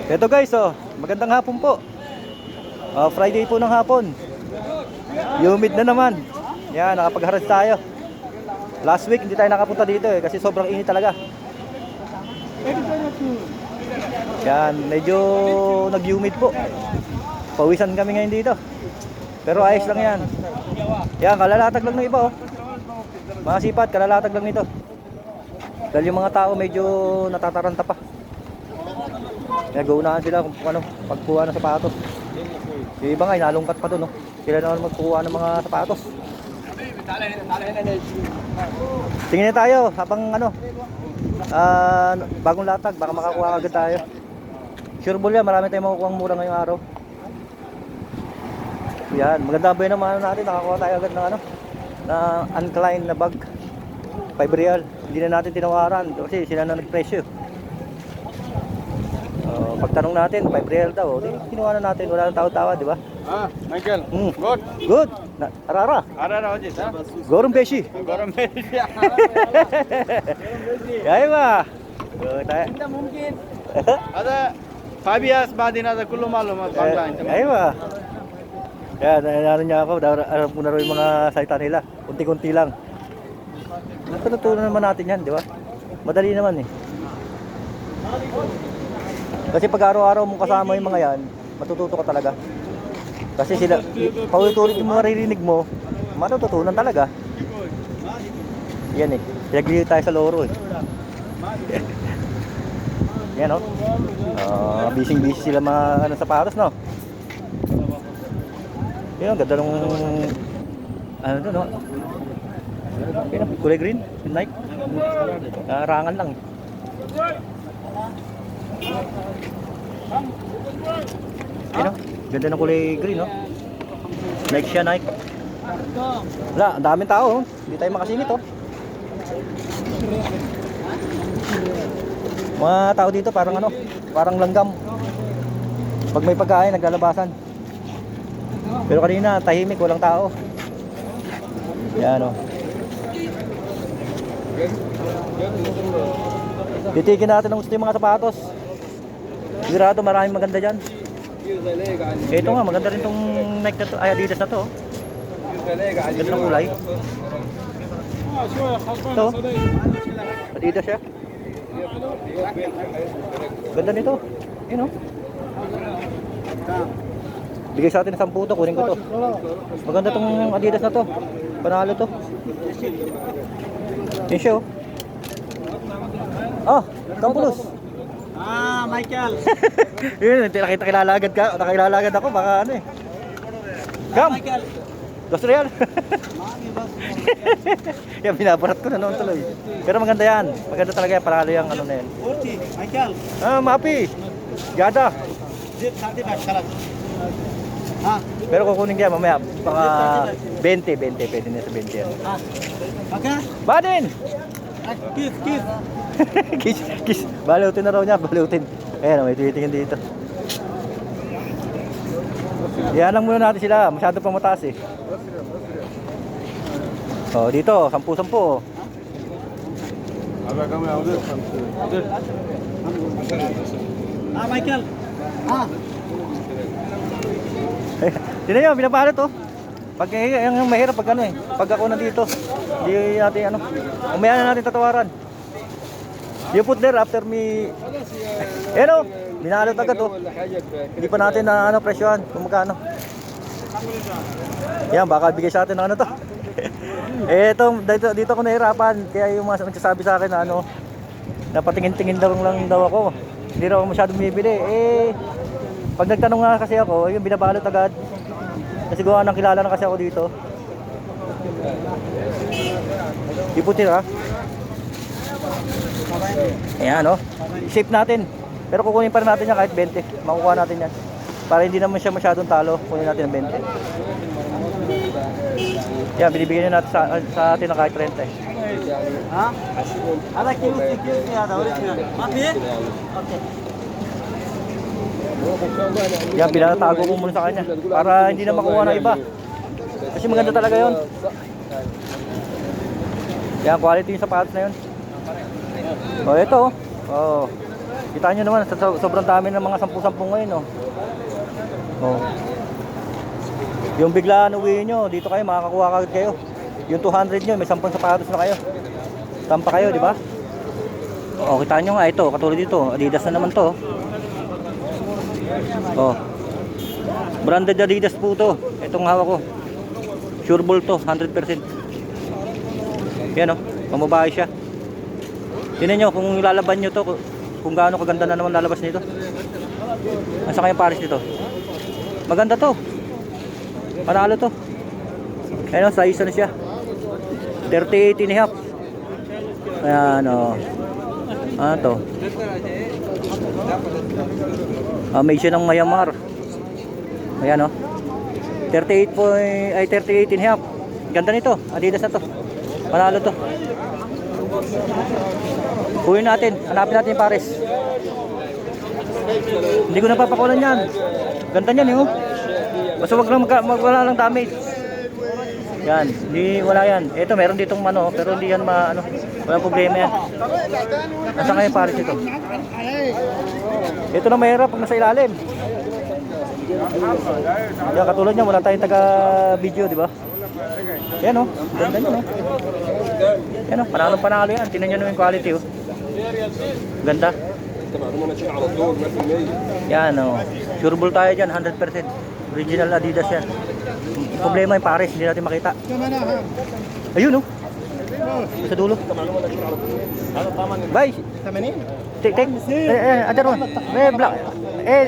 Ito guys, oh, magandang hapon po. Friday po ng hapon. Humid na naman. Yan, nakapag-harvest tayo. Last week hindi tayo nakapunta dito kasi sobrang init talaga. Yan, medyo nag-humid po. Pawisan kami ngayon dito. Pero ayos lang yan. Yan, kalalatag lang ng iba, oh. Mga sipat, kalalatag lang nito. Dahil yung mga tao medyo natataranta pa. Nag-uunahan sila kung ano, pagkuha ng sapatos. Yung iba nga, inalungkat pa doon, no? Sila naman magkuha ng mga sapatos. Tingin na tayo habang ano, bagong latag, baka makakuha agad tayo. Sure ball yan, marami tayong makukuha mura ngayong araw. Yan, maganda ba yun naman natin, nakakuha tayo agad ng ano, na unclined na bag. 5 real, hindi na natin tinawaran kasi sila na nagpresyo. Pagtanong natin, 5 real daw, di kinuha na natin, wala nang tawad-tawad, di ba? Michael, good. Good, arara. Arara hoje, tá? Gorum beshi. Gorum beshi. Yay ba? Good, ay. Inte mungkin. Ada Fabias badin ada kullu malum bangla inte. Yay ba? Yan, ano niya ako, alam ko na rin yung mga salita nila. Kunti-kunti lang. Natutunan naman natin yan, di ba? Madali naman eh. Kasi pag araw-araw mong kasama yung mga yan, matututo ka talaga. Kasi sila, paulit-ulit yung maririnig mo, matututunan talaga. Yan eh, pinag-review tayo sa loro eh. Yan o. Busy-busy sila mga ano, sapatos, no? Yan, ganda nung ano doon, no? Yan, kulay green, Nike. Rangan lang. Yan, ganda ng kulay green, no? Nike siya, Nike. Wala, ang daming tao, oh. Hindi tayo makasingit, oh. Mga tao dito parang ano, parang langgam. Pag may pagkain, naglalabasan. Pero kanina, tahimik, walang tao. Yan, oh. Titikin natin ang gusto yung mga sapatos. Sigurado maraming maganda dyan. Ito nga, maganda rin tong Nike na to, ay Adidas na to. Ganda ng kulay. Ito, Adidas siya. Ganda nito. Yun o. Bigay sa atin ng 10 to, kunin ko to. Maganda tong Adidas na to. Panalo to. Yun siya o. Kampulos. Michael. Yun, nakilala agad ka. Nakilala agad ako, baka ano eh. Kam! Michael. 2 real. Yan, binabarat ko na noon tuloy. Pero maganda yan. Maganda talaga yan. Panalo yung ano na yan. Michael. Mapi. Gada. Pero kukunin kaya mamaya. Mga 20. Pwede na sa 20 yan. Okay. Badin! Kiss. Kiss. Balutin na raw niya. Balutin. Ayan, may titingin dito. Yan lang muna natin sila. Masyado pang mataas eh. Dito. 10-10. Michael. Sino yun? Binabalot oh. Pag yung mahirap pag ano eh. Pag ako nandito. Hindi natin ano. Umaya na natin tatawaran. You put there after me. Ano? Binalot agad oh. Hindi pa natin na ano presyohan kung magkano. Yan, baka bigay sa atin ng ano to. Dito ako nahirapan. Kaya yung mga nagsasabi sa akin na ano, napatingin-tingin lang daw ako. Hindi raw ako masyadong bibili. Pag nagtanong nga kasi ako, yung binabalot agad. Kasi gawa ng kilala na kasi ako dito. Iputin ha. Ayan oh. Shape natin. Pero kukunin pa rin natin yan kahit 20. Makukuha natin yan. Para hindi naman siya masyadong talo. Kunin natin ang 20. Yan, binibigyan natin sa atin ng kahit 30 eh. Ha? Ada kilos niya ada original. Mapi? Okay. Yan, pinatago ko muna sa kanya. Para hindi na makuha ng iba. Kasi maganda talaga yon. Yan, quality yung sapatos na yun. Ito. Kita nyo naman, sobrang dami ng mga 10-10 ngayon, oh. Oh. Yung biglaan uwi nyo, dito kayo, makakakuha kagad kayo. Yung 200 nyo, may 10 sapatos na kayo. Tampa kayo, di ba? Oh, kita nyo nga, ito, katulad dito, Adidas na naman to. Oh. Branded Adidas po to. Itong hawak ko. Sureball to, 100%. Yan, oh, pamabahay siya. Tingnan nyo, kung lalaban nyo to, kung gaano kaganda na naman lalabas nito. Nasa kayong Paris nito. Maganda to. Panalo to. Ayun, size na siya. 38 and a half. Ayan, o. Ano to? Made siya ng Myanmar. Ayan, o. 38 and a half. Ganda nito. Adidas na to. Panalo to. Kuhin natin. Hanapin natin yung Paris. Hindi ko napapakulan yan. Ganda niyan, eh, oh. Basta wala lang damage. Yan, wala yan. Ito meron ditong ano, pero hindi yan walang problema yan. Nasaan kayo Paris ito? Ito na mahirap pag nasa ilalim. Yan, katulad niya, wala tayong taga-video, di ba? Yan, oh. Ganda niyan, oh. Yan, oh. Panalo yan. Tingnan niyo naman yung quality, oh. Ganda. Yan, oh. Sureball tayo dyan, 100%. Original Adidas yan. Problema yung Paris, hindi natin makita. Ayun, oh. Sa dulo. Bye. Take. Other one. May black.